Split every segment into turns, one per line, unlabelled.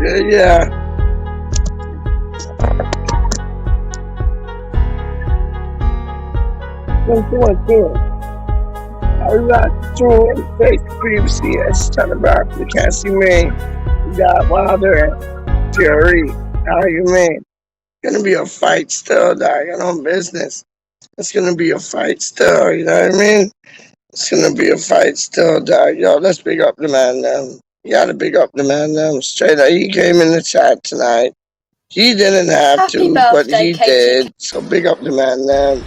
Yeah, yeah. What's going on? I was doing face previously as Son of Africa, Cassie May. We got Wilder and Fury. How you mean? Gonna be a fight still, dog. I know business. It's gonna be a fight still, you know what I mean? It's gonna be a fight still, dog. Yo, let's big up the man them. You gotta big up the man them. Straight up, he came in the chat tonight. He didn't have
Happy
to, but
birthday,
he
Katie.
did. So big up the man them.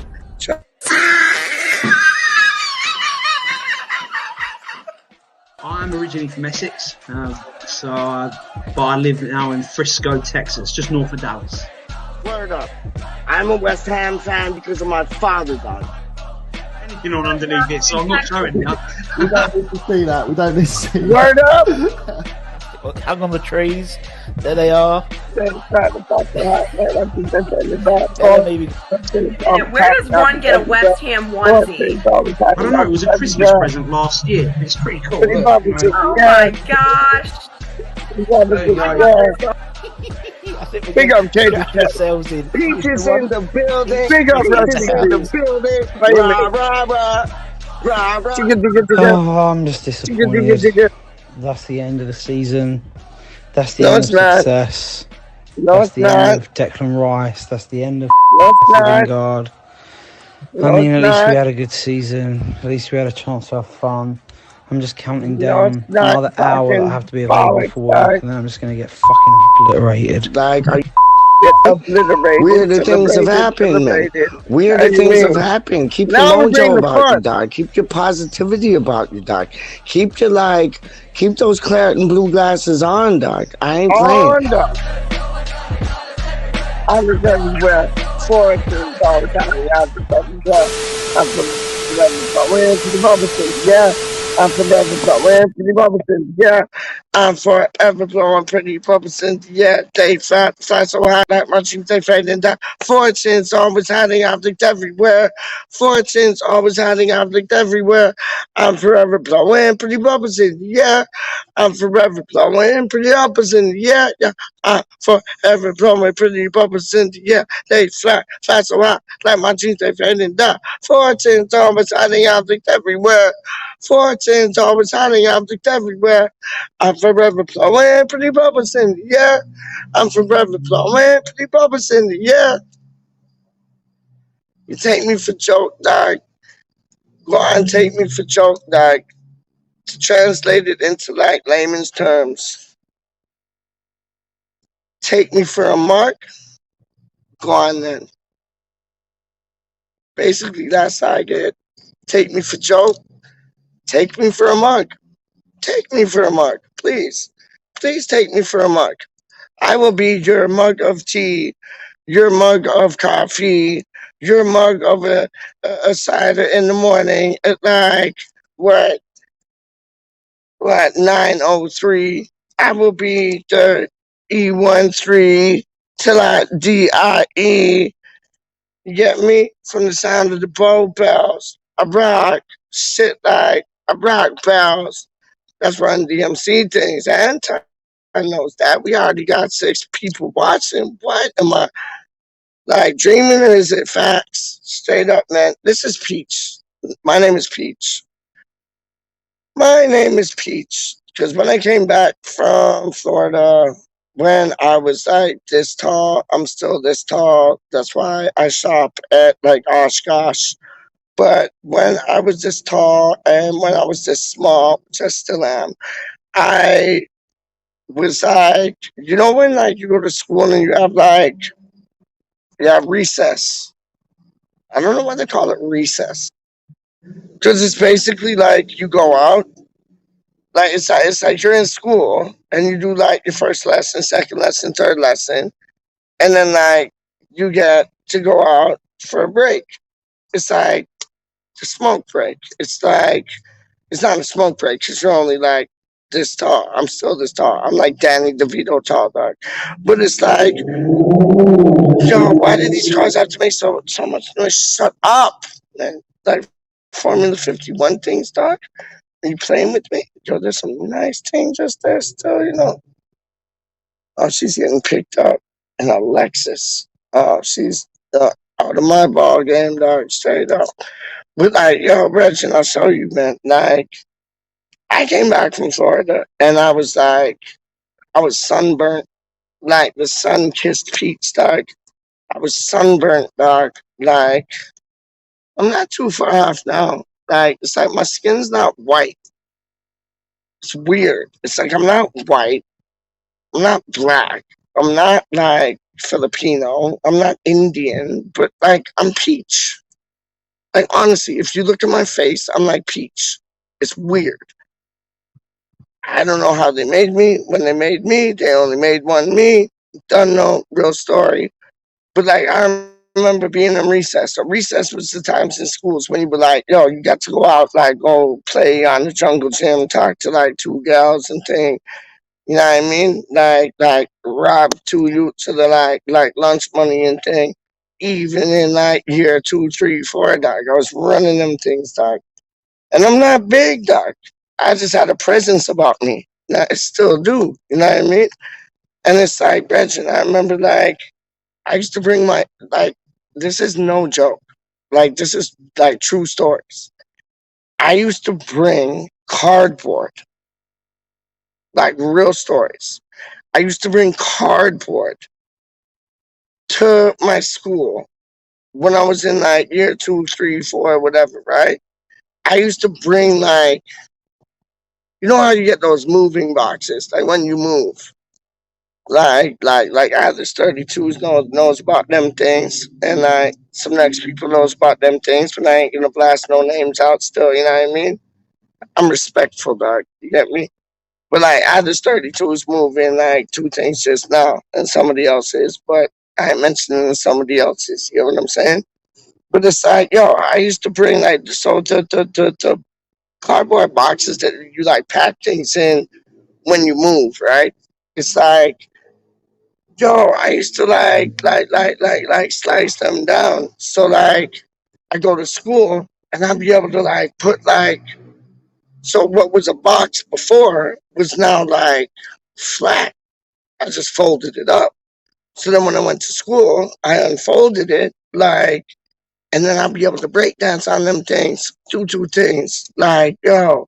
I'm originally from Essex, but I live now in Frisco, Texas, just north of Dallas.
Word up. I'm a West Ham fan because of my father, dog.
Anything on underneath it, so I'm not showing you.
We don't need to see that. We don't need to see that.
Word up.
Hung on the trees. There they are.
Where does one get a West Ham onesie?
I don't know, it was a Christmas present last year. It's pretty cool.
Oh my gosh.
Big up Katie.
Ourselves in.
Peaches in the building. Big up Peaches in the building. Rah, rah.
Oh, I'm just disappointed. That's the end of the season. That's the end of success. That's the end of Declan Rice. That's the end of Lingard. I mean, at least we had a good season. At least we had a chance to have fun. I'm just counting down another hour that I have to be available for work, and then I'm just going to get fucking obliterated.
Like, weirder things have happened, man. Weirder things have happened. Keep your mojo about you, dog. Keep your positivity about you, dog. Keep those claret and blue glasses on, dog. I ain't playing. I was everywhere. Foresters all the time. I'm from Anthony Robinson. Yeah. I'm forever blowing Anthony Robinson. Yeah. I'm forever blowing pretty Robinson. Yeah. They fly so high like my dreams they fading down. Fortunes always hiding object everywhere. Fortunes always hiding object everywhere. I'm forever blowing pretty Robinson. Yeah. I'm forever blowing pretty Robinson. Yeah. Yeah. I'm forever blowing pretty Robinson. Yeah. They fly so high like my dreams they fading down. Fortunes always hiding object everywhere. Fortunes always hiding object everywhere. I'm forever blowing pretty bubbles in the air. I'm forever blowing pretty bubbles in the air. You take me for joke, dog. Go on, take me for joke, dog. To translate it into like layman's terms. Take me for a mark. Go on then. Basically, that's how I get. Take me for joke. Take me for a mark. Take me for a mark, please. Please take me for a mark. I will be your mug of tea, your mug of coffee, your mug of a cider in the morning at like what 9:03. I will be the E13 till I DIE. You get me? From the sound of the bow bells. I rock shit like I rock bells. That's Run DMC things. And I knows that. We already got 6 people watching. What am I like dreaming or is it facts? Straight up, man. This is Peach. My name is Peach. My name is Peach. Because when I came back from Florida, when I was like this tall, I'm still this tall. That's why I shop at like Oshkosh. But when I was this tall and when I was this small, which I still am, I was like, you know, when like you go to school and you have recess. I don't know why they call it recess. Because it's basically like you go out, like it's like you're in school and you do like your first lesson, second lesson, third lesson, and then like you get to go out for a break. It's like a smoke break. It's like it's not a smoke break because you're only like this tall. I'm still this tall. I'm like Danny DeVito tall, dog. But it's like, yo, why did these cars have to make so much noise? Shut up, man. Like Formula 51 things, dog. Are you playing with me? Yo, there's some nice things just there still, you know. Oh, she's getting picked up in a Lexus. Oh, she's out of my ball game, dog, straight up. But like, yo, Reggie, I'll show you, man. Like, I came back from Florida and I was like, I was sunburnt, like the sun kissed peaks, dog. I was sunburnt, dog. Like, I'm not too far off now. Like, it's like my skin's not white. It's weird. It's like I'm not white. I'm not black. I'm not like Filipino. I'm not Indian, but like I'm peach. Like honestly, if you look at my face, I'm like peach. It's weird. I don't know how they made me. When they made me, they only made one me. Don't know, real story. But like I remember being in recess. So recess was the times in schools when you were like, yo, you got to go out, like go play on the jungle gym, talk to like two gals and things. You know what I mean? Like rob two youths of the like lunch money and thing. Even in like year 2, 3, 4, dog, I was running them things, dog. And I'm not big, dog. I just had a presence about me. And I still do. You know what I mean? And it's like, Reggie, I remember like I used to bring my like this is no joke. Like this is like true stories. I used to bring cardboard, like real stories. I used to bring cardboard to my school when I was in like year 2, 3, 4, whatever, right? I used to bring like, you know how you get those moving boxes, like when you move, like others 32s knows about them things, and like some next people knows about them things, but I ain't gonna blast no names out still. You know what I mean? I'm respectful, dog. You get me? But like others 32s moving like two things just now, and somebody else's, but I ain't mentioning somebody else's. You know what I'm saying? But it's like, yo, I used to bring like the cardboard boxes that you like pack things in when you move, right? It's like, yo, I used to like slice them down. So like I go to school and I'll be able to like put like so what was a box before was now like flat. I just folded it up. So then when I went to school, I unfolded it like and then I'll be able to break dance on them things, do two things. Like, yo,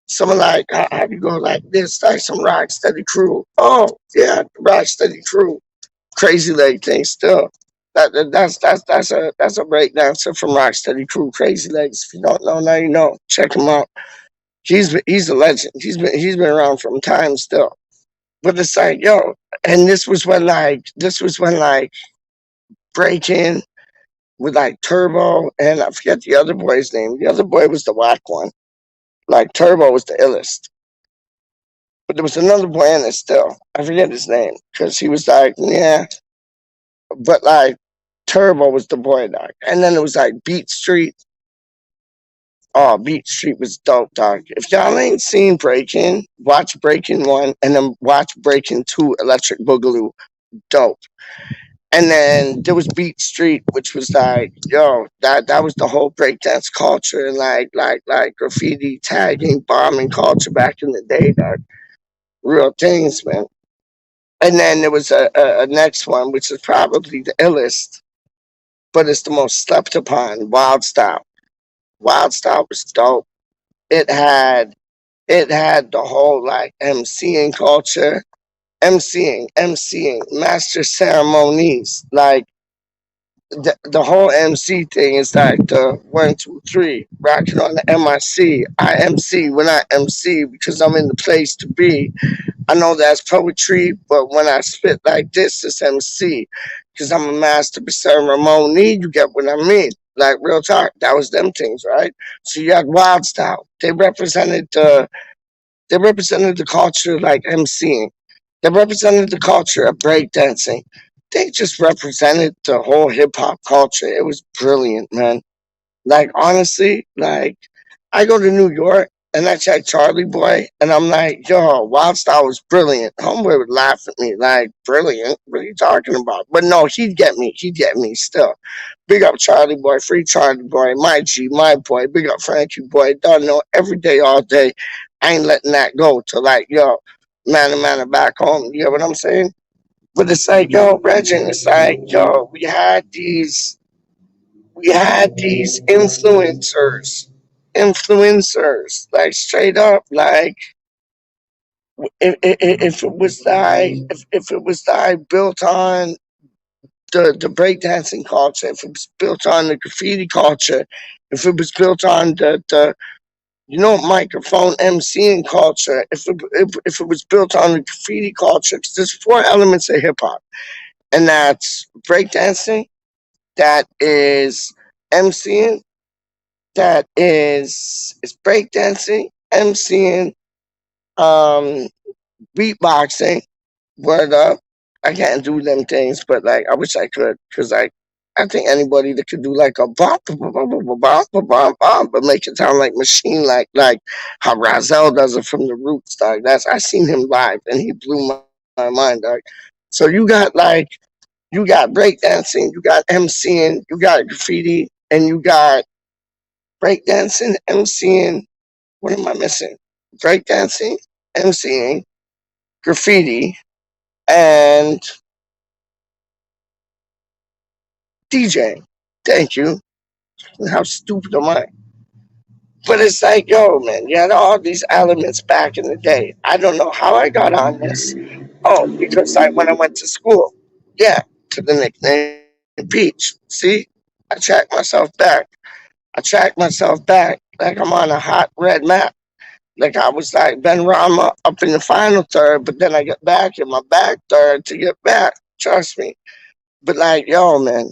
someone like, how do you go like this? Like some rock steady crew. Oh, yeah, rock steady crew. Crazy leg thing still. That's a break dancer from Rocksteady Crew, Crazy Legs. If you don't know, now you know. Check him out. He's a legend. He's been around from time still. But it's like, yo, and this was when like breaking with like Turbo and I forget the other boy's name. The other boy was the whack one. Like Turbo was the illest. But there was another boy in it still. I forget his name. Because he was like, yeah. But like Turbo was the boy dog. And then it was like Beat Street. Oh, Beat Street was dope, dog. If y'all ain't seen Breaking, watch Breaking 1 and then watch Breaking 2 Electric Boogaloo. Dope. And then there was Beat Street, which was like, yo, that was the whole breakdance culture and like graffiti, tagging, bombing culture back in the day, dog. Real things, man. And then there was a next one, which is probably the illest, but it's the most slept upon, Wild Style. Wild Style was dope. It had the whole like MCing culture, MCing, master ceremonies, like the whole MC thing is like the 1, 2, 3, rocking on the MIC. I MC when I MC because I'm in the place to be. I know that's poetry, but when I spit like this, it's MC because I'm a master of ceremony. You get what I mean? Like real talk, that was them things, right? So you had Wild Style. They represented the culture like MCing. They represented the culture of breakdancing. They just represented the whole hip hop culture. It was brilliant, man. Like honestly, like I go to New York and I check Charlie Boy and I'm like, yo, Wild Style was brilliant. Homeboy would laugh at me, like, brilliant. What are you talking about? But no, he'd get me. He'd get me still. Big up Charlie Boy, free Charlie Boy, my G, my boy. Big up Frankie Boy. Don't know every day, all day. I ain't letting that go to like, yo. man back home. You get what I'm saying? But it's like, yo, Reggie, it's like, yo, we had these influencers, like straight up, like if it was if it was built on the breakdancing culture, if it was built on the graffiti culture, if it was built on the microphone MCing culture, if it was built on the graffiti culture, because there's four elements of hip hop, and that's breakdancing, that is MCing, that is it's breakdancing, MCing, um, beatboxing. Word up. I can't do them things, but like I wish I could, because like I think anybody that could do like a bump, but make it sound like machine, like how Razel does it from the Roots, dog. I seen him live and he blew my mind, dog. So you got breakdancing, you got MCing, you got graffiti, and you got breakdancing, MCing. What am I missing? Breakdancing, MCing, graffiti, and DJ. Thank you. How stupid am I? But it's like, yo, man, you had all these elements back in the day. I don't know how I got on this. Oh, because like when I went to school, yeah, to the nickname Peach. See, I tracked myself back. Like I'm on a hot red map. Like I was like Ben Rama up in the final third, but then I get back in my back third to get back. Trust me. But like, yo, man,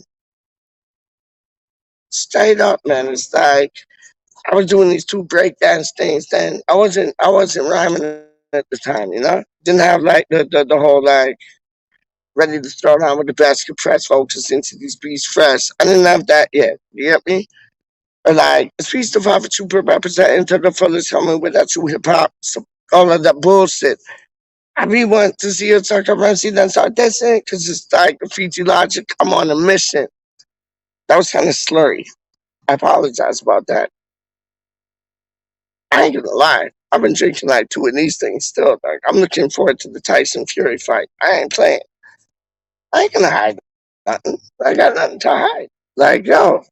straight up, man, it's like I was doing these two breakdance things then. I wasn't rhyming at the time, Didn't have like the whole like ready to throw down with the basket press focus into these beats fresh. I didn't have that yet. You get me? Or like speech to five super representing to the fullest coming with that true hip hop. So all of that bullshit. I be want to see a Tucker Mercy then start dancing because it's like a Fiji logic. I'm on a mission. That was kind of slurry. I apologize about that. I ain't gonna lie. I've been drinking like two of these things still. Like I'm looking forward to the Tyson Fury fight. I ain't playing. I ain't gonna hide nothing. I got nothing to hide. Like yo,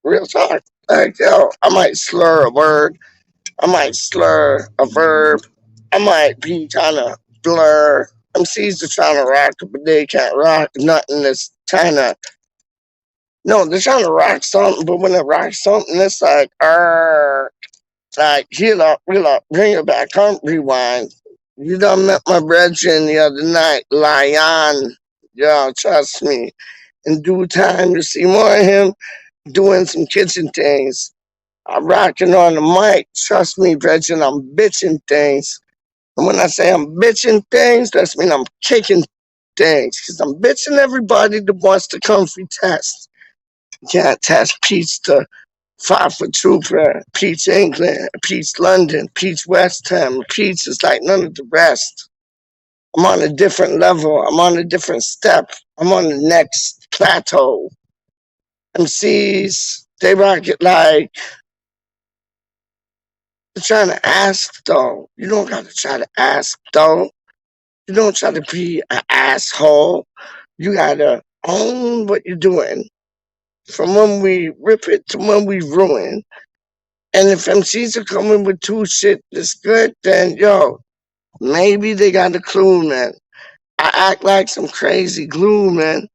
real talk. Like yo, I might slur a word. I might slur a verb. I might be trying to blur. MCs are trying to rock, but they can't rock nothing that's trying to. No, they're trying to rock something, but when they rock something, it's like, heal up, bring it back, come rewind. You done met my brethren the other night, Lion. Yo, trust me. In due time, you see more of him doing some kitchen things. I'm rocking on the mic. Trust me, brethren, I'm bitching things. And when I say I'm bitching things, that means I'm kicking things. Because I'm bitching everybody that wants to come free test. You can't test Peach to 5 foot trooper, Peach England, Peach London, Peach West Ham. Peach is like none of the rest. I'm on a different level. I'm on a different step. I'm on the next plateau. MCs, they rock it like they're trying to ask though. You don't gotta try to ask though. You don't try to be an asshole. You gotta own what you're doing. From when we rip it to when we ruin. And if MCs are coming with two shit that's good, then yo, maybe they got a clue, man. I act like some crazy glue, man,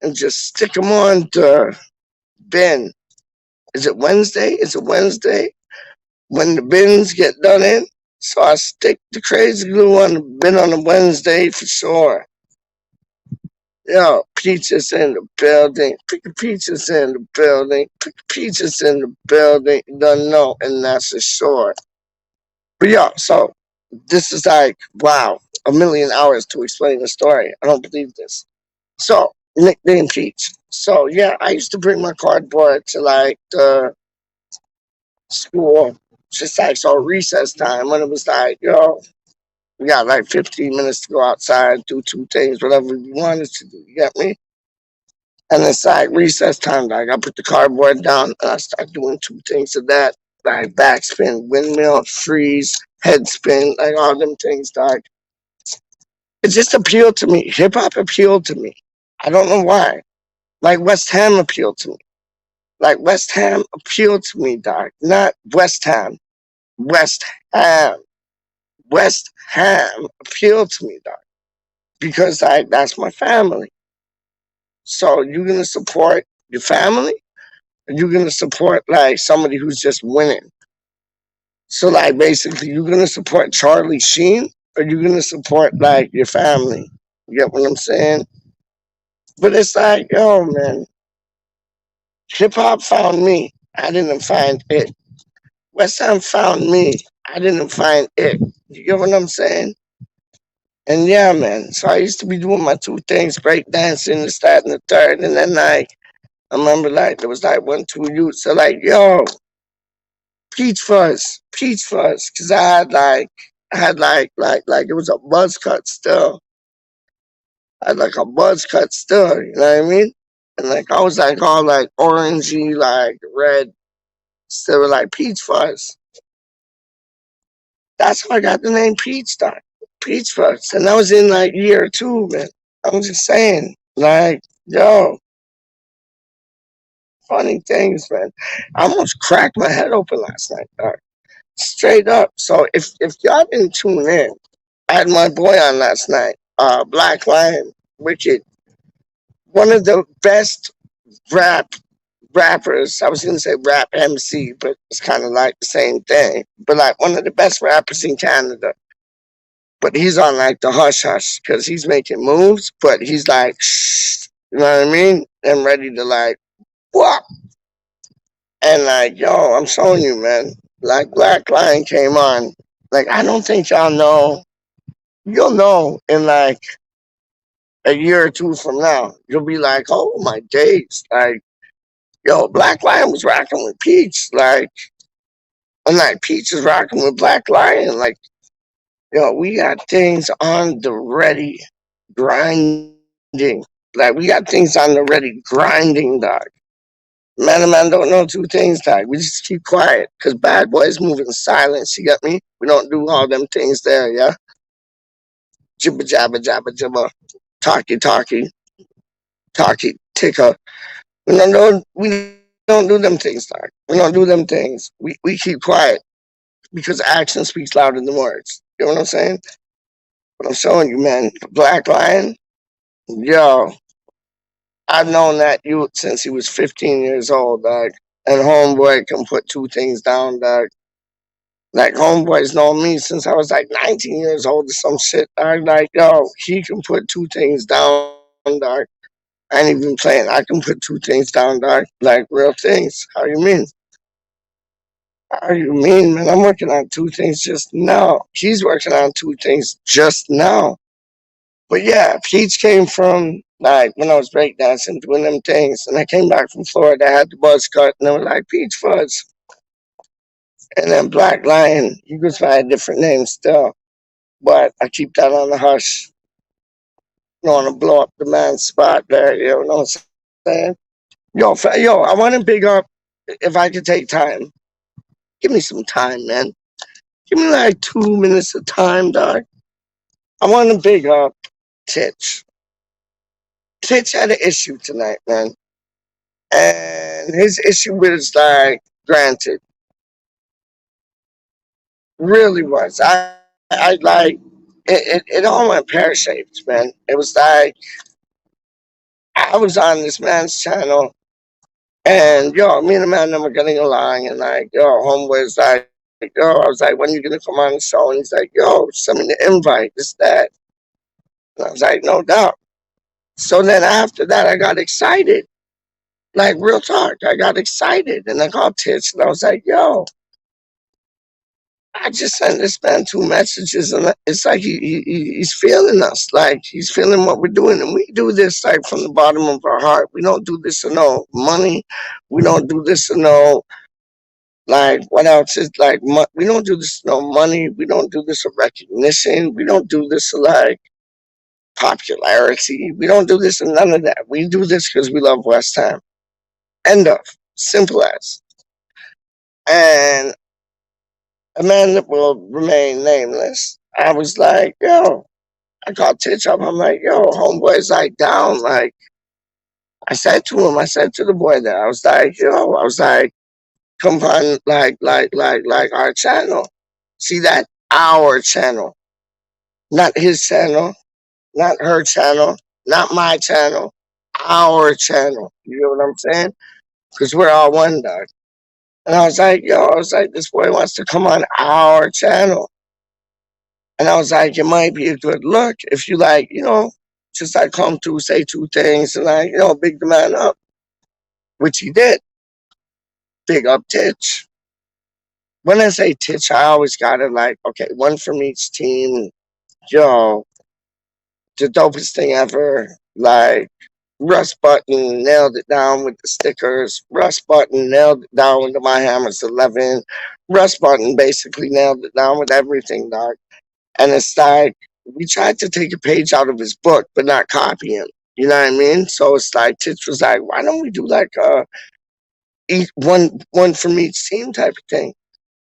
and just stick them on the bin. Is it Wednesday? When the bins get done in? So I stick the crazy glue on the bin on a Wednesday for sure. Yo, Peaches in the building. Peaches in the building. Peaches in the building. You don't know, and that's for sure. But yeah, so this is like, wow, a million hours to explain the story. I don't believe this. So, nickname Peach. So, yeah, I used to bring my cardboard to like the school, just like, so recess time when it was like, yo, we got like 15 minutes to go outside, do two things, whatever we wanted to do. You get me? And it's like recess time. Like I put the cardboard down and I start doing two things of that, like backspin, windmill, freeze, head spin, like all them things. Like It just appealed to me. Hip hop appealed to me. I don't know why. Like West Ham appealed to me. Like West Ham appealed to me, dog. Not West Ham. West Ham. West Ham appealed to me, dog. Because that's my family. So you're gonna support your family? Or you're gonna support like somebody who's just winning? So like basically you're gonna support Charlie Sheen or you're gonna support like your family. You get what I'm saying? But it's like, yo, man, hip hop found me. I didn't find it. West Ham found me. I didn't find it. You get what I'm saying? And yeah, man. So I used to be doing my two things, break dancing, this, that, and the third. And then like I remember like there was like 1, 2 youths. So like, yo, Peach Fuzz. Cause I had like it was a buzz cut still. I had like a buzz cut still, you know what I mean? And like I was like all like orangey, like red, still like Peach Fuzz. That's how I got the name Peach Dot. Peach Fuzz. And that was in like year 2, man. I'm just saying, like, yo, funny things, man. I almost cracked my head open last night, dog. Straight up. So if y'all didn't tune in, I had my boy on last night, Black Lion, Wicked. One of the best rappers. I was gonna say rap MC, but it's kind of like the same thing. But like one of the best rappers in Canada. But he's on like the hush hush because he's making moves, but he's like, shh, you know what I mean? And ready to like, what? And like, yo, I'm showing you, man. Like Black Lion came on. Like, I don't think y'all know. You'll know in like a year or 2 from now. You'll be like, oh my days. Like, yo, Black Lion was rocking with Peach. Like, and like Peach is rocking with Black Lion. Like, yo, we got things on the ready, grinding. Like, we got things on the ready, grinding, dog. Man and man don't know 2 things, dog. We just keep quiet, because bad boys move in silence, you get me? We don't do all them things there, yeah? Jibba jabba jabba jibba. Talkie talkie. Talkie ticker. We don't do them things, dog. We don't do them things. We keep quiet, because action speaks louder than words. You know what I'm saying? But I'm showing you, man, the Black Lion, yo, I've known that youth since he was 15 years old, dog. And homeboy can put 2 things down, dog. Like homeboys know me since I was like 19 years old or some shit, dog. Like, yo, he can put 2 things down, dog. I ain't even playing. I can put 2 things down, dog. Like real things. How you mean? How you mean, man? I'm working on 2 things just now. He's working on 2 things just now. But yeah, Peach came from like when I was breakdancing, doing them things, and I came back from Florida. I had the buzz cut, and they were like Peach Fuzz. And then Black Lion, he goes by a different name still, but I keep that on the hush. I don't want to blow up the man's spot there. You know what I'm saying? Yo, I want to big up. If I could take time, give me some time, man. Give me like 2 minutes of time, dog. I want to big up Titch. Titch had an issue tonight, man. And his issue was like, granted, really was. I like, it all went pear shaped, man. It was like, I was on this man's channel, and yo, me and the man were getting along, and like, yo, homeboy was like, yo, I was like, when are you gonna come on the show? And he's like, yo, send me the invite, this, that. And I was like, no doubt. So then after that, I got excited. Like, real talk, I got excited. And I called Titch, and I was like, yo, I just sent this man 2 messages, and it's like he's feeling us. Like, he's feeling what we're doing. And we do this, like, from the bottom of our heart. We don't do this for no money. We don't do this for no, like, what else is, like, we don't do this for no money. We don't do this for recognition. We don't do this for, like, popularity. We don't do this for none of that. We do this because we love West Ham. End of. Simple as. And a man that will remain nameless, I was like, yo, I called Titch up. I'm like, yo, homeboy's like down. Like, I said to him, I said to the boy there, I was like, yo, I was like, come on, like our channel. See that? Our channel. Not his channel, not her channel, not my channel, our channel. You know what I'm saying? Because we're all one, dog. And I was like, yo, I was like, this boy wants to come on our channel. And I was like, it might be a good look if you like, just like come through, say two things and like, big the man up. Which he did. Big up Titch. When I say Titch, I always gotta like, okay, one from each team. Yo, the dopest thing ever. Like, Russ Button nailed it down with the stickers. Russ Button nailed it down with the My Hammers 11. Russ Button basically nailed it down with everything, dog. And it's like, we tried to take a page out of his book, but not copy him. You know what I mean? So it's like, Titch was like, why don't we do like each one from each team type of thing?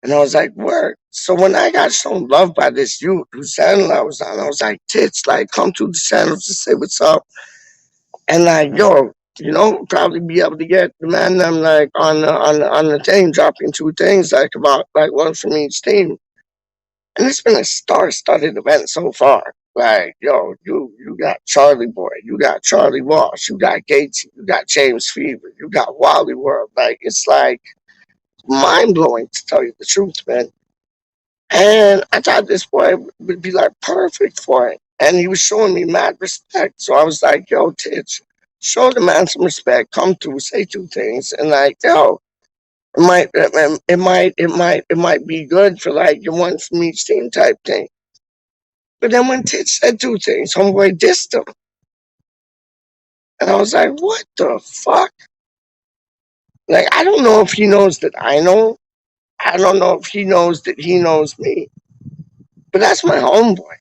And I was like, word. So when I got shown love by this youth whose channel I was on, I was like, Titch, like, come to the channel to say what's up. And like, yo, probably be able to get the man them like on the team dropping two things like about like one from each team. And it's been a star-studded event so far. Like, yo, you got Charlie Boy, you got Charlie Walsh, you got Gatesy, you got James Fever, you got Wally World. Like, it's like mind-blowing to tell you the truth, man. And I thought this boy would be like perfect for it. And he was showing me mad respect. So I was like, yo, Titch, show the man some respect, come through, say two things, and like, yo, it might be good for like your one from each team type thing. But then when Titch said two things, homeboy dissed him. And I was like, what the fuck? Like, I don't know if he knows that I know. I don't know if he knows that he knows me. But that's my homeboy.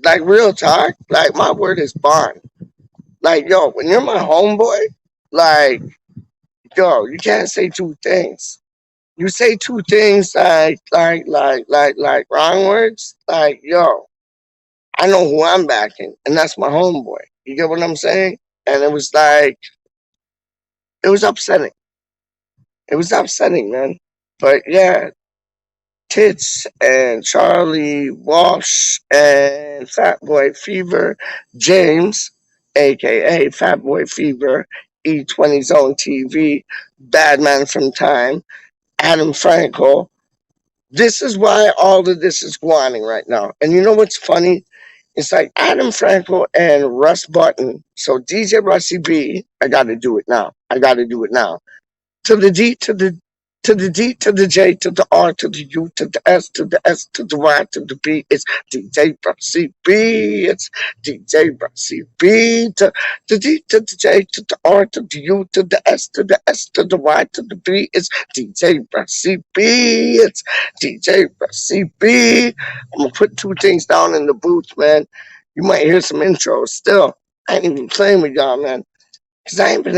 Like, real talk, like, my word is bond. Like, yo, when you're my homeboy, like, yo, you can't say two things. You say two things like wrong words, like, yo, I know who I'm backing, and that's my homeboy. You get what I'm saying? And it was like, it was upsetting. It was upsetting, man. But yeah, Titch and Charlie Walsh and Fatboy Fever, James, aka Fatboy Fever, E20 Zone TV, Badman from Time, Adam Franco. This is why all of this is going right now. And you know what's funny? It's like Adam Franco and Russ Button. So DJ Russie B, I gotta do it now. I gotta do it now. To the D, to the D, to the J, to the R, to the U, to the S, to the S, to the Y, to the B. It's DJ Russie B. It's DJ Russie B. To the D, to the J, to the R, to the U, to the S, to the S, to the Y, to the B. It's DJ Russie B. It's DJ Russie B. I'm gonna put two things down in the booth, man. You might hear some intros still. I ain't even playing with y'all, man. Cause I ain't been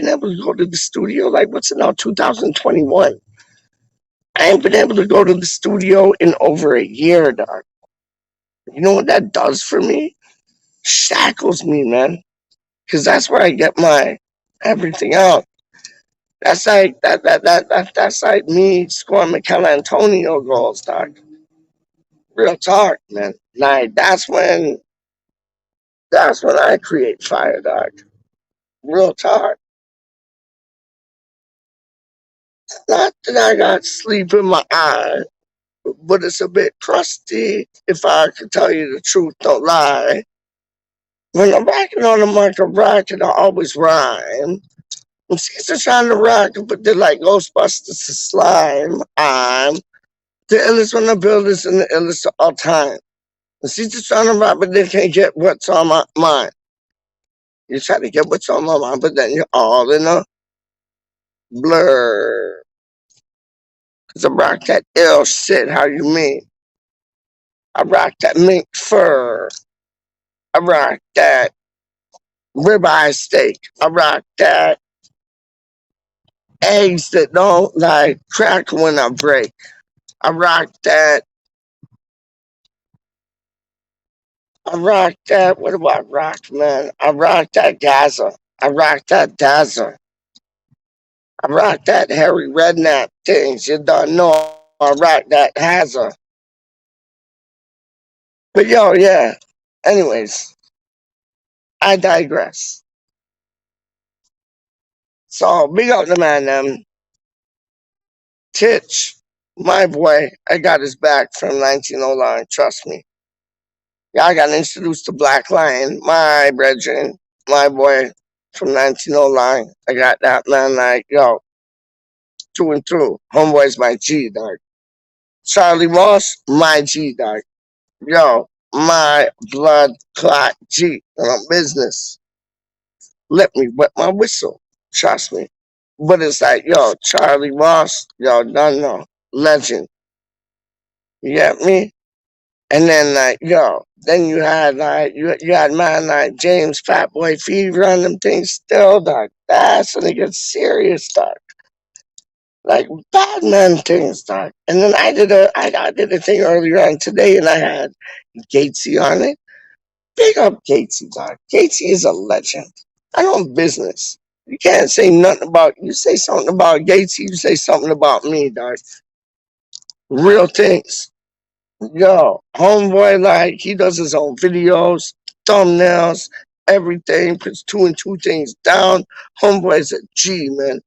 able to go to the studio. Like, what's it now? 2021. I ain't been able to go to the studio in over a year, dog. You know what that does for me? Shackles me, man. Cause that's where I get my everything out. That's like that's like me scoring Michael Antonio goals, dog. Real talk, man. Like that's when I create fire, dog. Real talk. Not that I got sleep in my eye, but it's a bit crusty. If I could tell you the truth, don't lie. When I'm rocking on the mic, I'm rocking, I always rhyme. When Caesar trying to rock, but they're like Ghostbusters to slime. I'm the illest when the builders and the illest of all time. When Caesar trying to rock, but they can't get what's on my mind. You try to get what's on my mind, but then you're all in a blur. Cause I rock that ill shit, how you mean? I rock that mink fur. I rock that ribeye steak. I rock that eggs that don't like crack when I break. I rock that I rocked that. What do I rock, man? I rocked that Gaza. I rocked that Dazzler. I rocked that Harry Redknapp things. You don't know I rocked that Hazard. But yo, yeah. Anyways, I digress. So big up the man, Titch, my boy. I got his back from 1909. Trust me. Yeah, I got introduced to Black Lion, my brethren, my boy from 1909. I got that man like, yo, through and through. Homeboy's my G, dog. Charlie Moss, my G, dog. Yo, my blood clot G. And I'm business. Let me wet my whistle. Trust me. But it's like, yo, Charlie Moss, yo, no, legend. You get me? And then like, yo, then you had like you had man like James Fatboy Fever on them things still, dog. That's when it gets serious, dog. Like bad man things, dog. And then I did a thing earlier on today, and I had Gatesy on it. Big up Gatesy, dog. Gatesy is a legend. I know business. You can't say nothing about you say something about Gatesy, you say something about me, dog. Real things. Yo, homeboy, like, he does his own videos, thumbnails, everything, puts two and two things down. Homeboy's a G, man.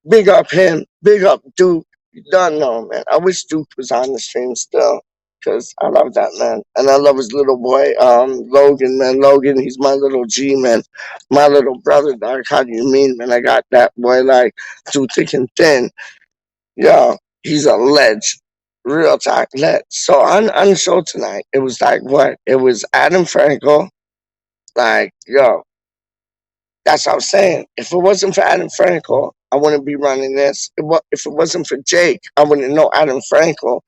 Big up him, big up Duke. You don't know, man. I wish Duke was on the stream still, because I love that man. And I love his little boy, Logan, man. Logan, he's my little G, man. My little brother, dog. How do you mean, man? I got that boy, like, through thick and thin. Yo, he's a ledge. Real talk, ledge. So on the show tonight, it was like what? It was Adam Frankel. Like, yo, that's what I was saying. If it wasn't for Adam Frankel, I wouldn't be running this. If it wasn't for Jake, I wouldn't know Adam Frankel.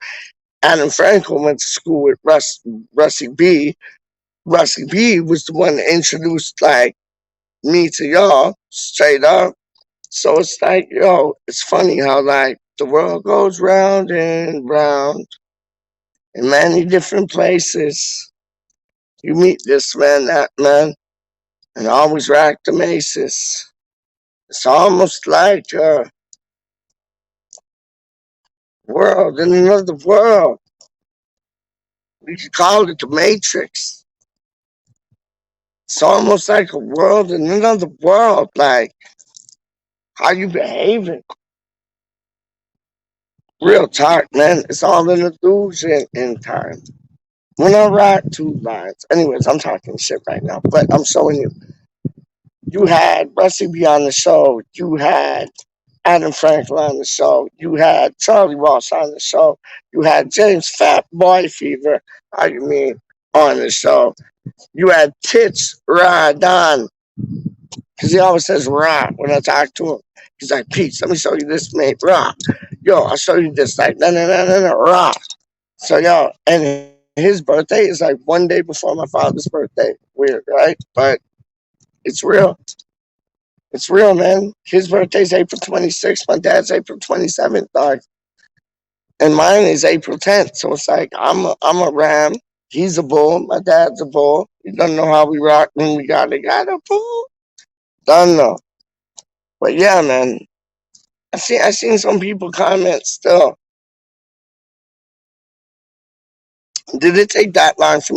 Adam Frankel went to school with Russie B. Russie B was the one that introduced like me to y'all straight up. So it's like, yo, it's funny how like the world goes round and round in many different places. You meet this man, that man, and always rock the maces. It's almost like a world in another world. We could call it the Matrix. It's almost like a world in another world. Like, how you behaving? Real talk, man. It's all an illusion in time. When I rock two lines. Anyways, I'm talking shit right now, but I'm showing you. You had Russie B on the show. You had Adam Franklin on the show. You had Charlie Ross on the show. You had James Fat Boy Fever, how you mean, on the show. You had Titch Radon. Because he always says raw when I talk to him. He's like, Pete, let me show you this, mate. Raw. Yo, I'll show you this. Like, no, raw. So, yo, and his birthday is like one day before my father's birthday. Weird, right? But it's real. It's real, man. His birthday's April 26th. My dad's April 27th, dog. And mine is April 10th. So it's like, I'm a ram. He's a bull. My dad's a bull. You don't know how we rock when we got a bull. Don't know. But yeah, man. I seen some people comment still. Did it take that long for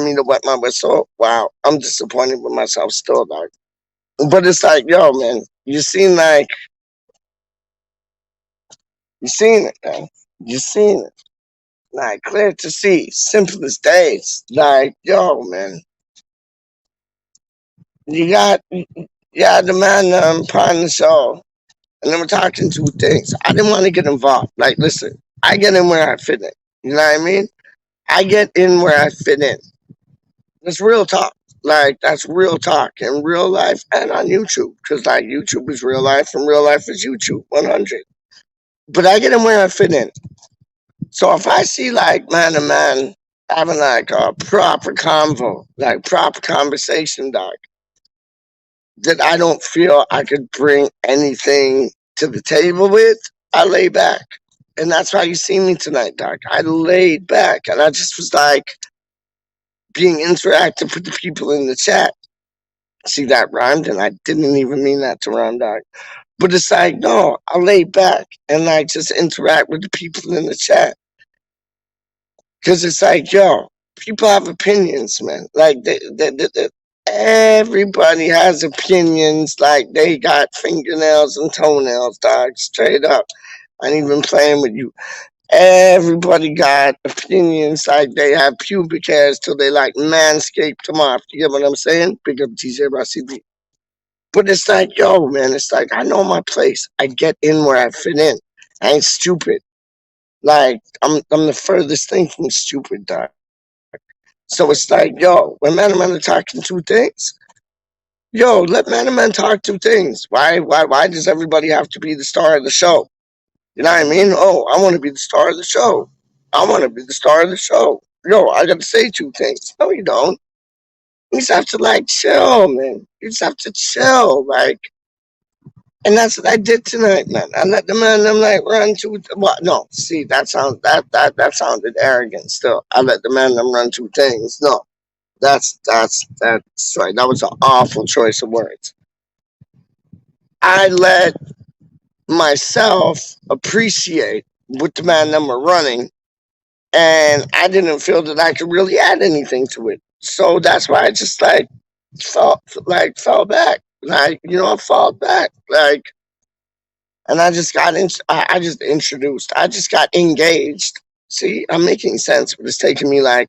me to wet my whistle? Wow. I'm disappointed with myself still, dog. But it's like, yo, man, you seen it, man. You seen it. Like, clear to see. Simple as days. Like, yo, man. You got the man on the show. And then we're talking two things. I didn't want to get involved. Like, listen, I get in where I fit in. You know what I mean? I get in where I fit in. That's real talk. Like, that's real talk in real life and on YouTube. Because, like, YouTube is real life and real life is YouTube, 100. But I get in where I fit in. So if I see, like, man to man having, like, a proper convo, like, proper conversation, dog, that I don't feel I could bring anything to the table with, I lay back. And that's why you see me tonight, dog. I laid back and I just was like, being interactive with the people in the chat. See, that rhymed, and I didn't even mean that to rhyme, dog. But it's like, no, I lay back and like just interact with the people in the chat. Because it's like, yo, people have opinions, man. Like, everybody has opinions. Like, they got fingernails and toenails, dog. Straight up. I ain't even playing with you. Everybody got opinions. Like, they have pubic hairs till they, like, manscaped them off. You get what I'm saying? Big up TJ CB. But it's like, yo, man, it's like, I know my place. I get in where I fit in. I ain't stupid. Like, I'm the furthest thing from stupid, dog. So it's like, yo, when man and man are talking two things, yo, let man and man talk two things. Why does everybody have to be the star of the show? You know what I mean? Oh, I want to be the star of the show. I want to be the star of the show. Yo, I got to say two things. No, you don't. You just have to, like, chill, man. You just have to chill, like. And that's what I did tonight, man. I let the man them like run to what? No, see, that sounded arrogant. Still, I let the man them run two things. No, that's right. That was an awful choice of words. I let myself appreciate what the man them were running, and I didn't feel that I could really add anything to it. So that's why I just like fell back. Like, I fall back. Like, and I just got I just introduced. I just got engaged. See, I'm making sense, but it's taking me like,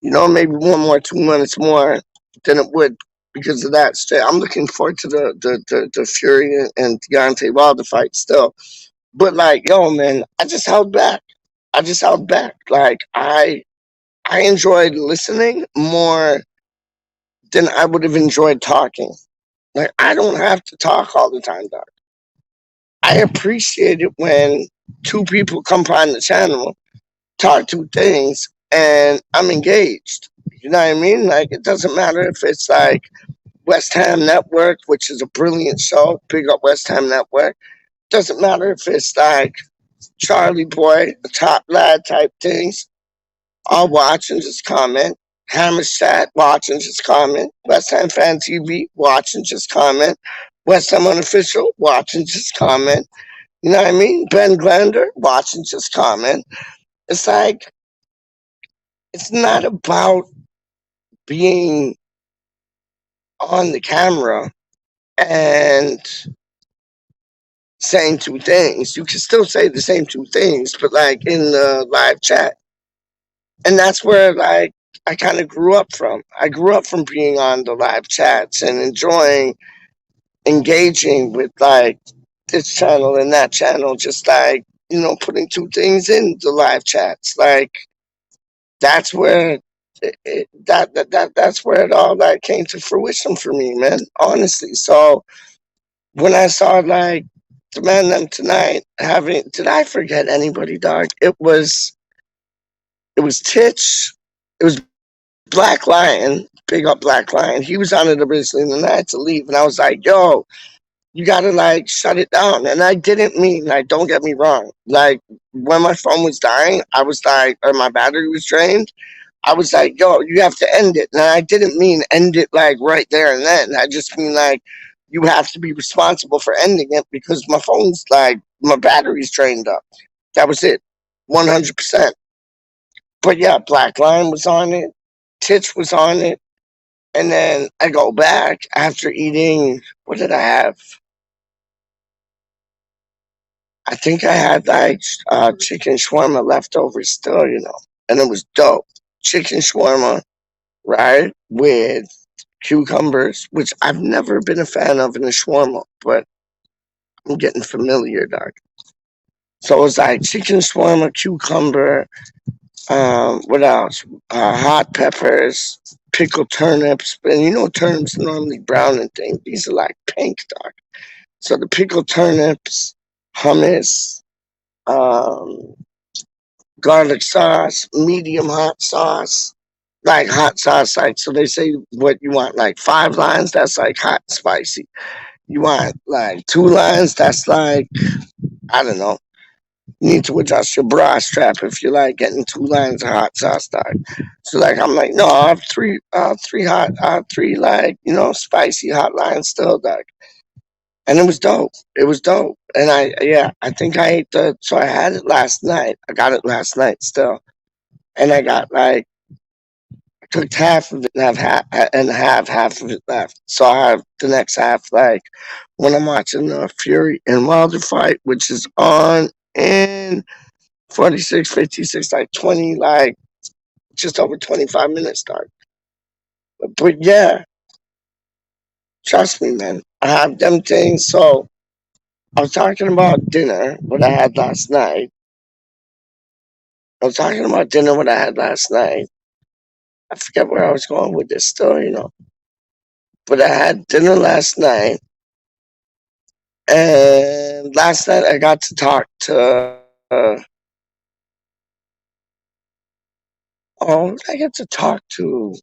maybe 2 minutes more than it would because of that. I'm looking forward to the Fury and Deontay Wilder fight still. But like, yo, man, I just held back. Like, I enjoyed listening more than I would have enjoyed talking. Like, I don't have to talk all the time, dog. I appreciate it when two people come on the channel, talk two things, and I'm engaged. You know what I mean? Like, it doesn't matter if it's like West Ham Network, which is a brilliant show. Big up West Ham Network. Doesn't matter if it's like Charlie Boy, Top Lad type things. I'll watch and just comment. Hammer Chat, watch and just comment. West Ham Fan TV, watch and just comment. West Ham Unofficial, watch and just comment. You know what I mean? Ben Glander, watch and just comment. It's like, it's not about being on the camera and saying two things. You can still say the same two things, but like in the live chat. And that's where like I kind of grew up from. I grew up from being on the live chats and enjoying engaging with like this channel and that channel, just like, putting two things in the live chats. Like, that's where that's where it all like came to fruition for me, man. Honestly. So when I saw like the man them tonight did I forget anybody, dog? It was Titch. It was Black Lion. Big up Black Lion. He was on it originally, and then I had to leave, and I was like, yo, you gotta like shut it down. And I didn't mean, like, don't get me wrong. Like, when my phone was dying, I was like, or my battery was drained, I was like, yo, you have to end it. And I didn't mean end it like right there and then. I just mean like, you have to be responsible for ending it because my phone's like, my battery's drained up. That was it. 100%. But yeah, Black Lion was on it. Titch was on it. And then I go back after eating, what did I have? I think I had like chicken shawarma leftovers still, and it was dope. Chicken shawarma, right, with cucumbers, which I've never been a fan of in a shawarma, but I'm getting familiar, dog. So it was like chicken shawarma, cucumber, what else? Hot peppers, pickled turnips, and turnips are normally brown and things. These are like pink, dog. So the pickled turnips, hummus, garlic sauce, medium hot sauce, like hot sauce, like, so they say what you want, like 5 lines, that's like hot and spicy. You want like 2 lines, that's like, I don't know, You need to adjust your bra strap if you're like getting 2 lines of hot sauce, dog. So like I'm like, no, I have three hot, three like, you know, spicy hot lines still, dog. And it was dope. It was dope. And I think I ate so I had it last night. I got it last night still. And I got like, I cooked half of it and have half of it left. So I have the next half, like, when I'm watching the Fury and Wilder fight, which is on in 46, 56, like 20, like, just over 25 minutes, start. But yeah, trust me, man. I have them things. So I was talking about dinner, what I had last night. I forget where I was going with this still, you know. But I had dinner last night. And last night I got to talk to, I get to talk to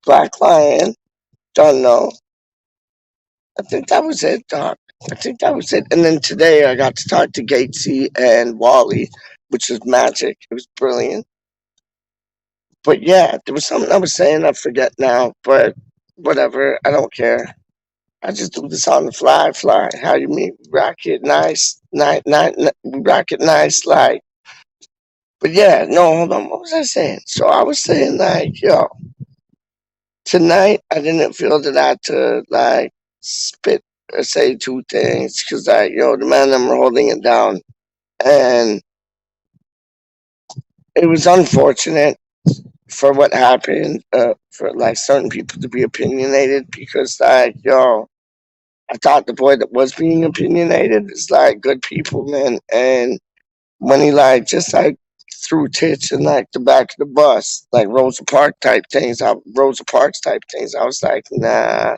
Black Lion. Don't know. I think that was it, Doc. I think that was it. And then today I got to talk to Gatesy and Wally, which was magic. It was brilliant. But yeah, there was something I was saying, I forget now, but whatever, I don't care. I just do this on the fly. How you mean? Rock it nice, rock it nice, like. But yeah, no, hold on. What was I saying? So I was saying, like, yo, tonight I didn't feel that I had to, like, spit or say 2 things because, like, yo, the man them were holding it down. And it was unfortunate for what happened, for, like, certain people to be opinionated because, like, yo, I thought the boy that was being opinionated is, like, good people, man. And when he, like, just, like, threw tits in, like, the back of the bus, like Rosa Parks type things, I was like, nah,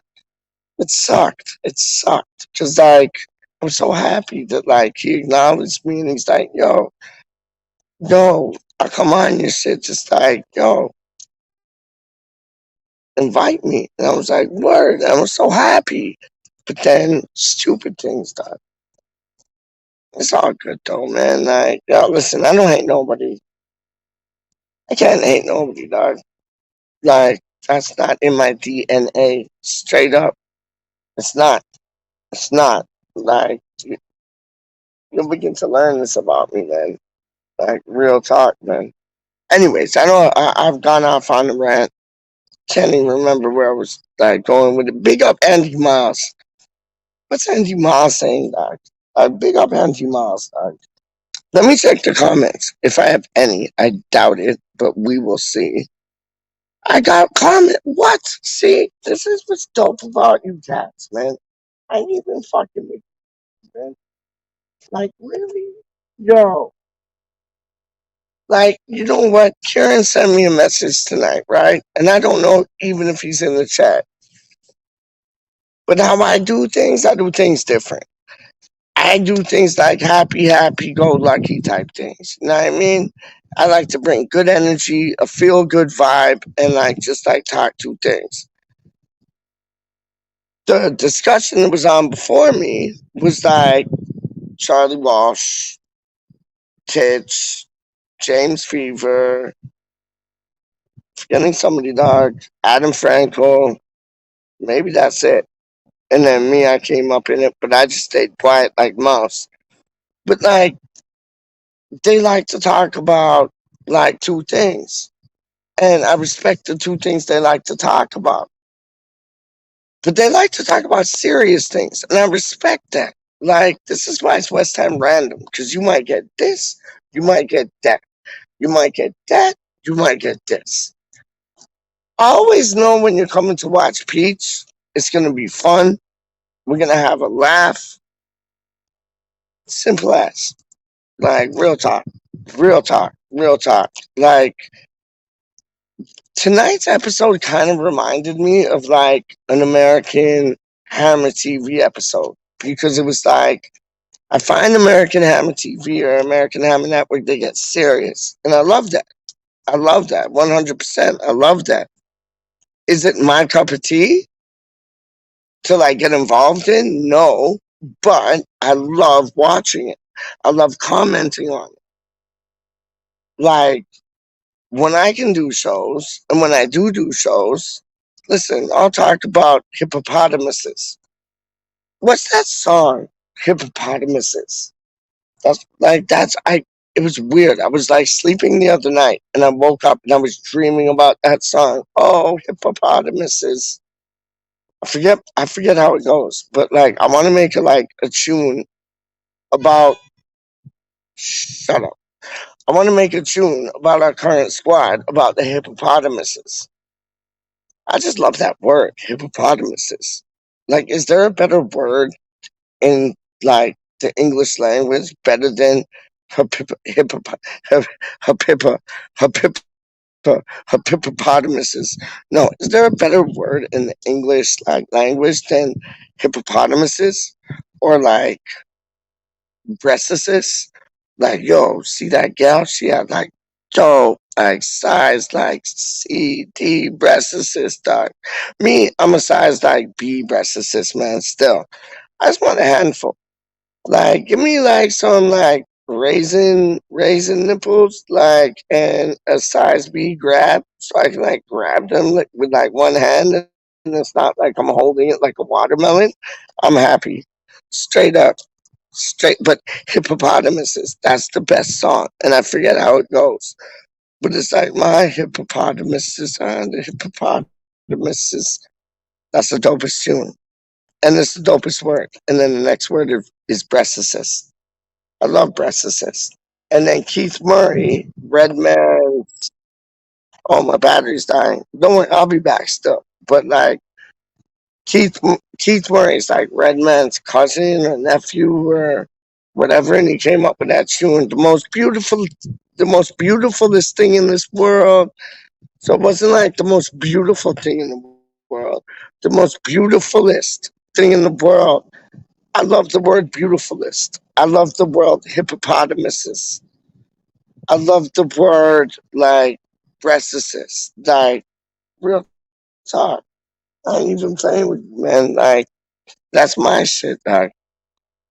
it sucked. It sucked. Because, like, I'm so happy that, like, he acknowledged me and he's like, yo, I come on your shit, just like, yo, invite me. And I was like, word. And I was so happy. But then stupid things done. It's all good though, man. Like, yo, listen, I don't hate nobody. I can't hate nobody, dog. Like, that's not in my DNA. Straight up. It's not. It's not. Like, you'll begin to learn this about me, man. Like, real talk, man. Anyways, I know I've gone off on a rant. Can't even remember where I was, like, going with it. Big up Andy Miles. What's Andy Miles saying, dog? Big up Andy Miles, dog. Let me check the comments. If I have any, I doubt it, but we will see. I got comment. What? See, this is what's dope about you cats, man. I ain't even fucking with you, man. Like, really? Yo. Like, you know what? Kieran sent me a message tonight, right? And I don't know even if he's in the chat. But how I do things different. I do things like happy, go lucky type things. You know what I mean? I like to bring good energy, a feel good vibe, and like just like talk to things. The discussion that was on before me was like Charlie Walsh, Titch, James Fever, forgetting somebody, dog, Adam Frankel. Maybe that's it. And then me, I came up in it, but I just stayed quiet like mouse. But like, they like to talk about like 2 things. And I respect the 2 things they like to talk about. But they like to talk about serious things. And I respect that. Like, this is why it's West Ham Random. Because you might get this, you might get that. You might get that, you might get this. I always know when you're coming to watch Peach, it's going to be fun. We're going to have a laugh. Simple as. Like, real talk. Like, tonight's episode kind of reminded me of like an American Hammer TV episode because it was like, I find American Hammer TV or American Hammer Network, they get serious. And I love that. 100%. I love that. Is it my cup of tea to like get involved in? No. but I love watching it. I love commenting on it. Like, when I can do shows, and when I do shows, listen, I'll talk about hippopotamuses. What's that song? Hippopotamuses. It was weird. I was like sleeping the other night and I woke up and I was dreaming about that song. Oh, hippopotamuses. I forget how it goes, but like I want to make a tune about shut up. I want to make a tune about our current squad about the hippopotamuses. I just love that word, hippopotamuses. Like, is there a better word in like the English language better than hippopotamuses? No, is there a better word in the English language than hippopotamuses or like breastises? Like, yo, see that gal? She had like dope, like size like C, D breastises, dog. Me, I'm a size like B breastises, man. Still, I just want a handful. Like, give me like some like raisin nipples, like and a size B grab, so I can like grab them like, with like one hand, and it's not like I'm holding it like a watermelon. I'm happy, straight up, straight. But hippopotamuses, that's the best song, and I forget how it goes, but it's like my hippopotamuses on the hippopotamuses. That's the dopest tune. And it's the dopest word. And then the next word is breastises. I love breastises. And then Keith Murray, Redman. Oh, my battery's dying. Don't worry, I'll be back still. But like Keith Murray's like Redman's cousin or nephew or whatever, and he came up with that tune, the most beautifulest thing in this world. So it wasn't like the most beautiful thing in the world, the most beautifulest thing in the world. I love the word beautifulest. I love the word hippopotamuses. I love the word like breastises. Like, real talk. I ain't even playing with you, man. Like, that's my shit, dog.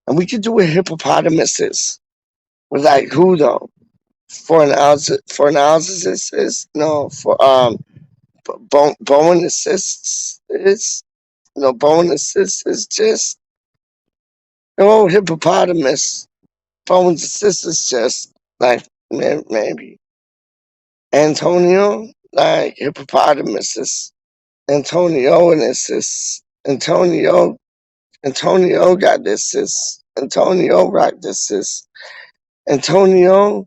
And we could do a hippopotamuses. With like who though? For analysis is no for bone assists is no bone assists is just no hippopotamus. Bones assist is just like maybe Antonio, like hippopotamuses. Antonio and assist. Antonio got this. Antonio rock this. Antonio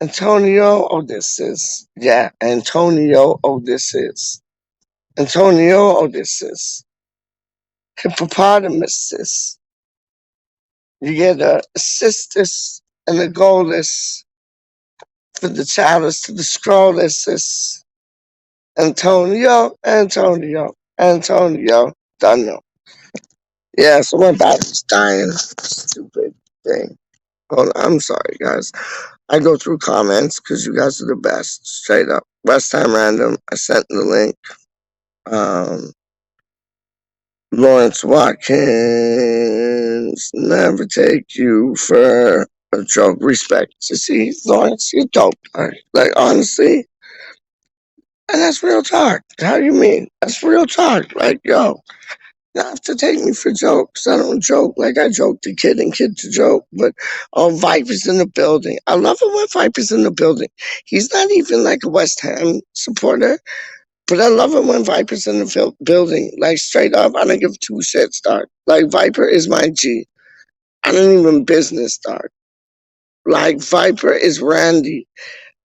Odysseus. Yeah, Antonio Odysseus. Antonio Odysseus. Hippopotamuses. You get a sistis and a goalless for the childless to the scrollless. Antonio. Daniel. Yeah, so my battery's dying. Stupid thing. Hold on, I'm sorry, guys. I go through comments because you guys are the best. Straight up. West Time Random. I sent the link. Lawrence Watkins. Never take you for a joke. Respect. You see, Lawrence, you're dope. Like, honestly. And that's real talk. How do you mean? That's real talk. Like, yo. You don't have to take me for jokes. I don't joke like I joke to kid and kid to joke. But Viper's in the building. I love it when Viper's in the building. He's not even like a West Ham supporter, but I love it when Viper's in the building. Like straight up, I don't give two shits, dog. Like Viper is my G. I don't even business, dog. Like Viper is Randy.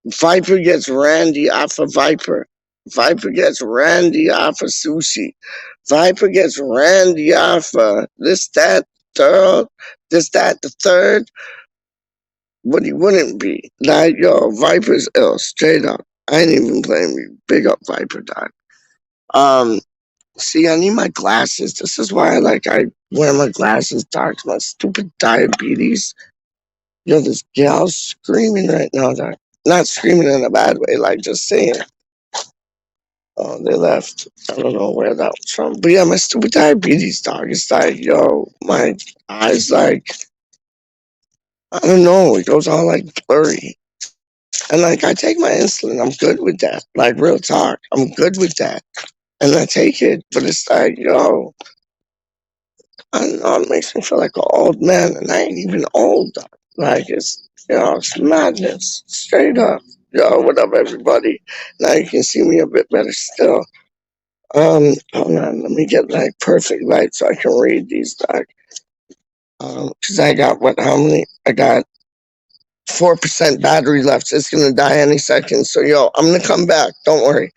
Viper gets Randy off of Viper. Viper gets Randy off of Sushi. Viper gets Randy off of this, that, third, this, that, the third. But he wouldn't be. Like, yo, Viper's ill, straight up. I ain't even playing me. Big up Viper, dog. See, I need my glasses. This is why I wear my glasses, dog. My stupid diabetes. Yo, this gal's screaming right now, dog. Not screaming in a bad way, like just saying. Oh, they left. I don't know where that was from. But yeah, my stupid diabetes, dog. It's like, yo, my eyes, like, I don't know. It goes all like blurry. And like, I take my insulin. I'm good with that. Like, real talk. I'm good with that. And I take it. But it's like, yo, I don't know. It makes me feel like an old man. And I ain't even old, dog. Like, it's madness. Straight up. Yo, what up, everybody? Now you can see me a bit better still. Hold on, let me get like perfect light so I can read these doc. Cause I got how many? I got 4% battery left. It's gonna die any second. So yo, I'm gonna come back. Don't worry.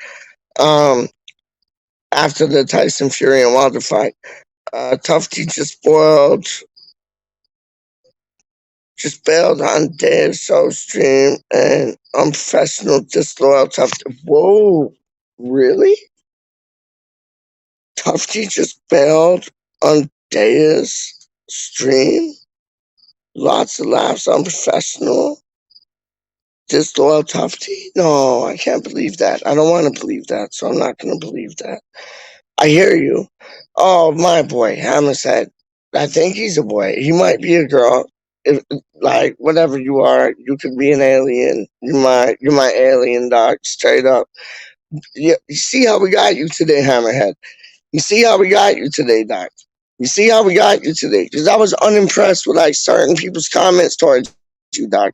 After the Tyson Fury and Wilder fight, Tough T just bailed on Dave So stream and unprofessional, disloyal Tough T. Whoa, really? Tough T just bailed on Dave's stream? Lots of laughs, unprofessional, disloyal, Tough T? No, I can't believe that. I don't want to believe that, so I'm not going to believe that. I hear you. Oh, my boy, Hammerhead. I think he's a boy. He might be a girl. If, like, whatever you are, you could be an alien. You're my alien, dog, straight up. You see how we got you today, Hammerhead? You see how we got you today, Doc? You see how we got you today? Because I was unimpressed with like certain people's comments towards you, Doc.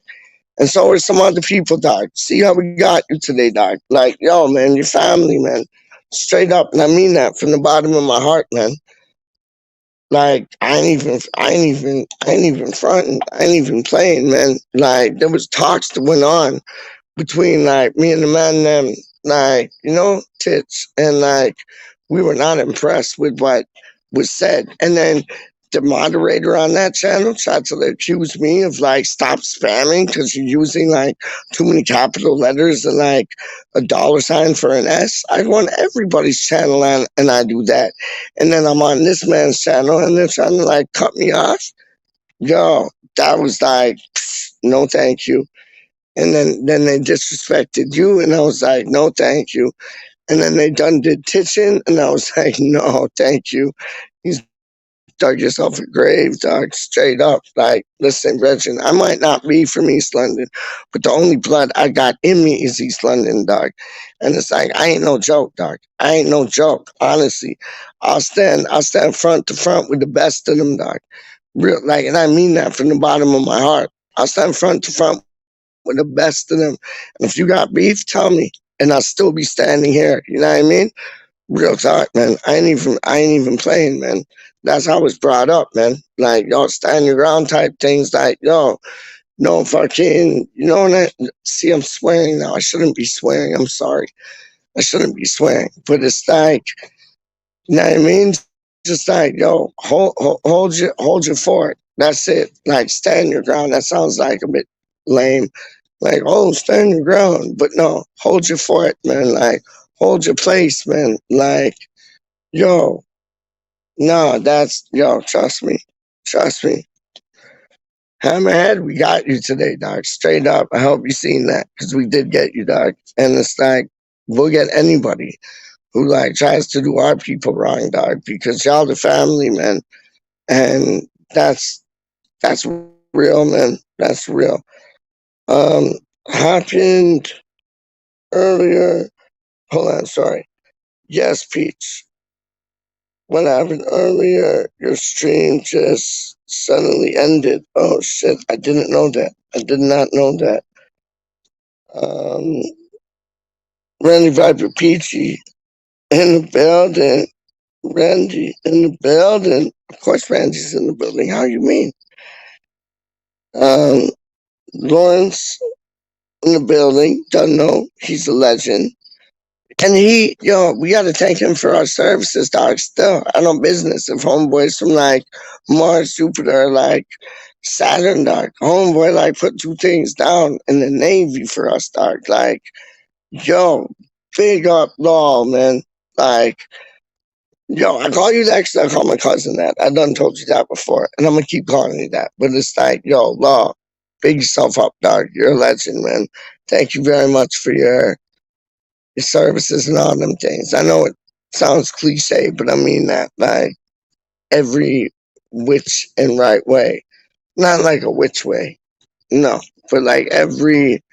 And so were some other people, Doc. See how we got you today, Doc? Like, yo, man, your family, man. Straight up, and I mean that from the bottom of my heart, man. Like, I ain't even fronting. I ain't even playing, man. Like, there was talks that went on between like me and the man and them, like, tits, and like we were not impressed with what was said. And then the moderator on that channel tried to accuse me of like stop spamming because you're using like too many capital letters and like a $sign for an S. I go on everybody's channel and I do that. And then I'm on this man's channel and they're trying to like cut me off. Yo, that was like, no thank you. And then they disrespected you, and I was like, no, thank you. And then they did Titchin, and I was like, no, thank you. He's dug yourself a grave, dog, straight up. Like, listen, Regin, I might not be from East London, but the only blood I got in me is East London, dog. And it's like, I ain't no joke, dog. I ain't no joke, honestly. I'll stand front to front with the best of them, dog. Real, like, and I mean that from the bottom of my heart. I'll stand front to front with the best of them. And if you got beef, tell me, and I'll still be standing here. You know what I mean? Real talk, man. I ain't even playing, man. That's how I was brought up, man. Like, yo, stand your ground type things. Like, yo, no fucking, see, I'm swearing now. I shouldn't be swearing. I'm sorry. I shouldn't be swearing. But it's like, you know what I mean? Just like, yo, hold your fort. That's it. Like, stand your ground. That sounds like a bit lame. Like, oh, stand your ground. But no, hold your fort, man. Like, hold your place, man. Like, yo, no, trust me. Trust me. Hammerhead, we got you today, dog. Straight up. I hope you seen that, because we did get you, dog. And it's like, we'll get anybody who, like, tries to do our people wrong, dog, because y'all the family, man. And that's real, man. That's real. Happened earlier. Hold on, sorry. Yes, Peach. What happened earlier? Your stream just suddenly ended. Oh shit! I didn't know that. I did not know that. Randy Viper Peachy in the building. Randy in the building. Of course, Randy's in the building. How you mean? Lawrence in the building. Don't know. He's a legend. And we got to thank him for our services, dog. Still, I know business. If homeboys from like Mars, Jupiter, like Saturn, dog. Homeboy like put 2 things down in the Navy for us, dog. Like, yo, big up Law, man. Like, yo, I call you that because I call my cousin that. I done told you that before, and I'm gonna keep calling you that. But it's like, yo, Law, big yourself up, dog. You're a legend, man. Thank you very much for your your services and all them things. I know it sounds cliche, but I mean that like every which and right way. Not like a which way. No, but like every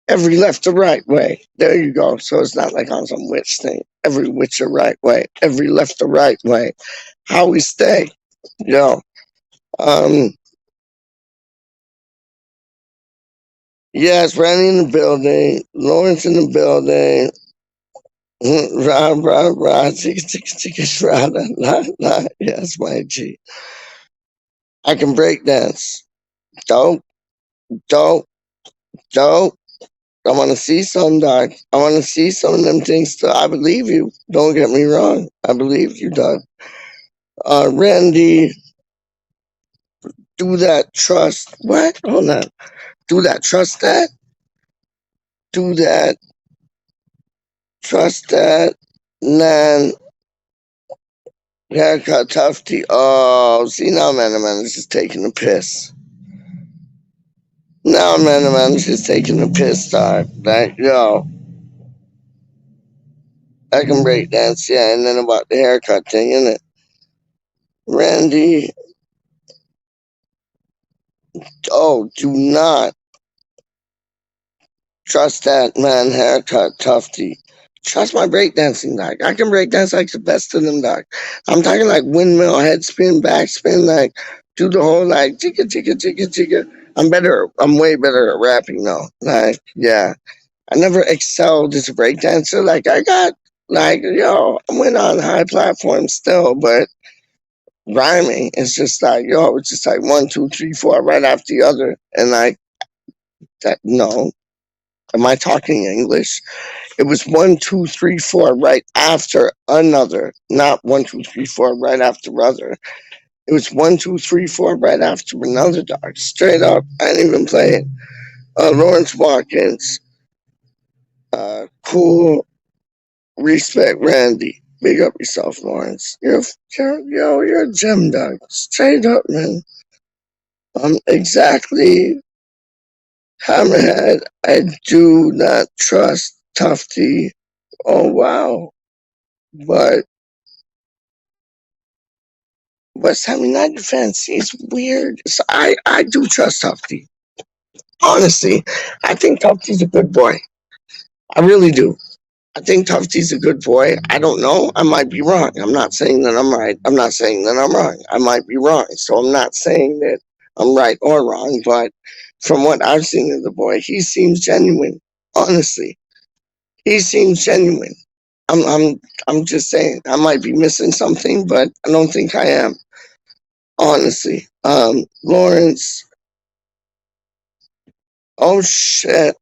left or right way. There you go. So it's not like on some which thing. Every which or right way. Every left or right way. How we stay. Yo. Yes, Randy in the building. Lawrence in the building. Rah, chicka, rah, yes, my G. I can break dance. Dope. I want to see some, dog. I want to see some of them things too. I believe you. Don't get me wrong. I believe you, dog. Randy, do that, trust. What? Hold on. Do that, trust that. Do that, trust that. Nan, haircut, tufty. Oh, see now, man is just taking the piss. Now, man is just taking the piss, dog. Like, yo. I can break dance, yeah, and then about the haircut thing, innit? Randy, oh, do not trust that man haircut, tufty. Trust my breakdancing, dog. I can breakdance like the best of them, dog. I'm talking like windmill, head spin, backspin, like do the whole like chicka. I'm way better at rapping though. Like, yeah. I never excelled as a breakdancer. Like I got like, yo, I went on high platforms still, but rhyming is just like, yo, it's just like 1, 2, 3, 4 right after the other. And like that, no. Am I talking English? It was 1, 2, 3, 4 right after another, not 1, 2, 3, 4 right after other. It was 1, 2, 3, 4 right after another, dog. Straight up. I didn't even play it. Lawrence Watkins. Cool. Respect Randy. Big up yourself, Lawrence. You're a gem, dog. Straight up, man. Exactly. Hammerhead. I do not trust Tufty. Oh wow. But West Ham United fans, it's weird. So I do trust Tufty. Honestly, I think Tufty's a good boy. I really do. I think Tufty's a good boy. I don't know. I might be wrong. I'm not saying that I'm right. I'm not saying that I'm wrong. I might be wrong. So I'm not saying that I'm right or wrong. But from what I've seen of the boy, he seems genuine. Honestly, he seems genuine. I'm just saying. I might be missing something, but I don't think I am. Honestly, Lawrence. Oh shit.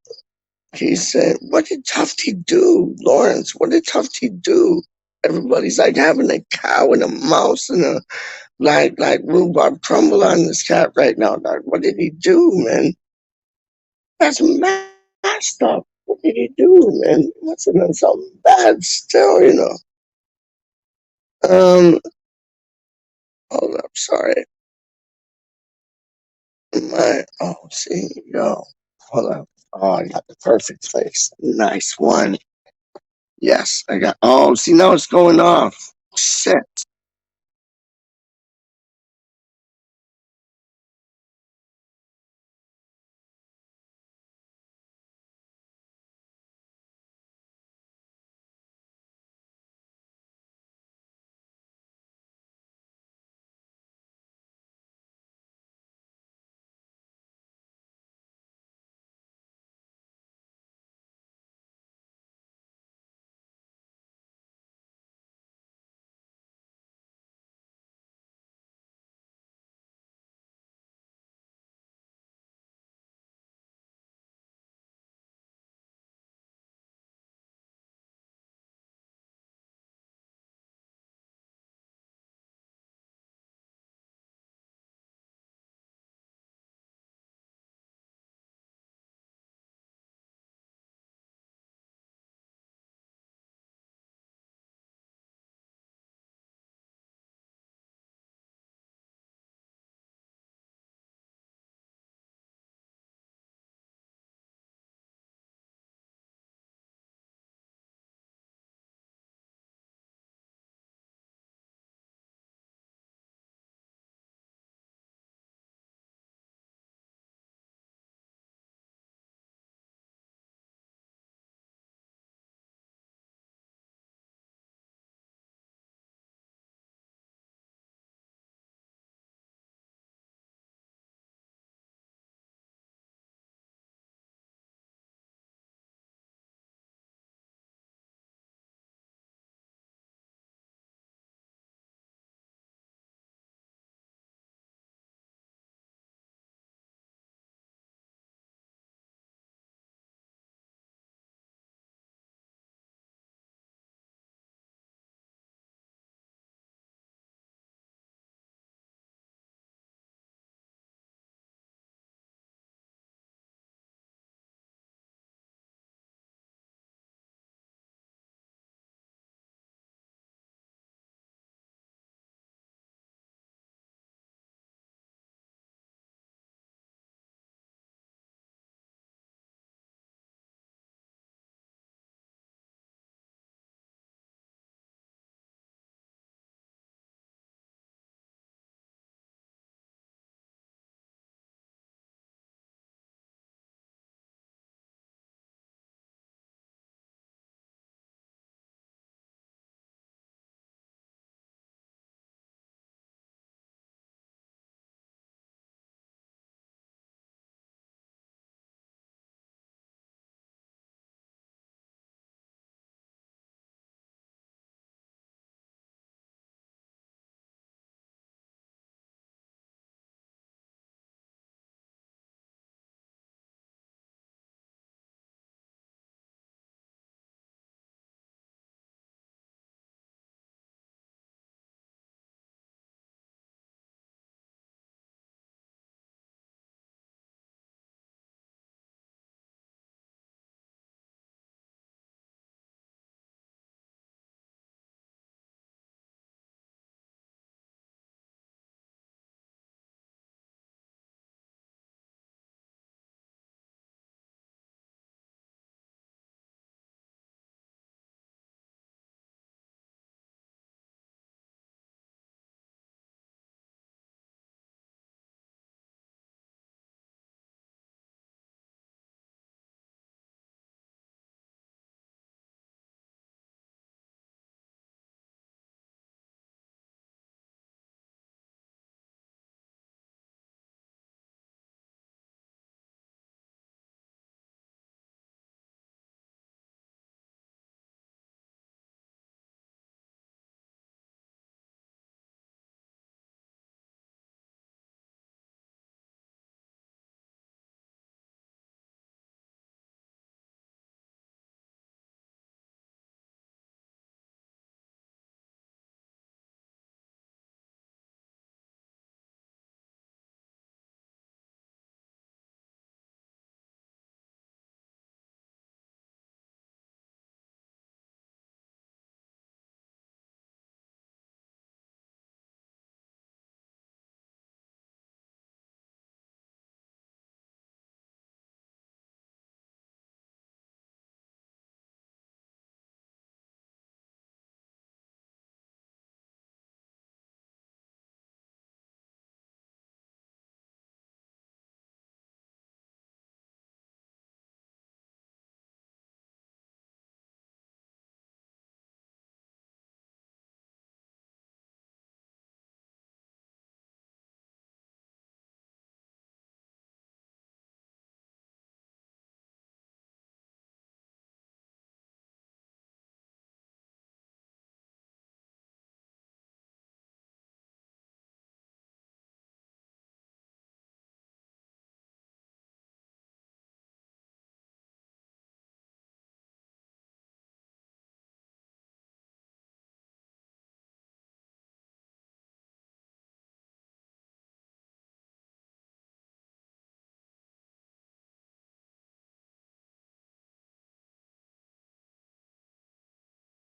He said, what did Tufty do? Lawrence, what did Tufty do? Everybody's like having a cow and a mouse and a like rhubarb crumble on this cat right now, dog. What did he do, man? That's messed up. What did he do, man? He must have done something bad still, you know. Hold up, sorry. See, yo. Hold up. Oh, I got the perfect face. Nice one. Yes, I got. Oh, see, now it's going off. Shit.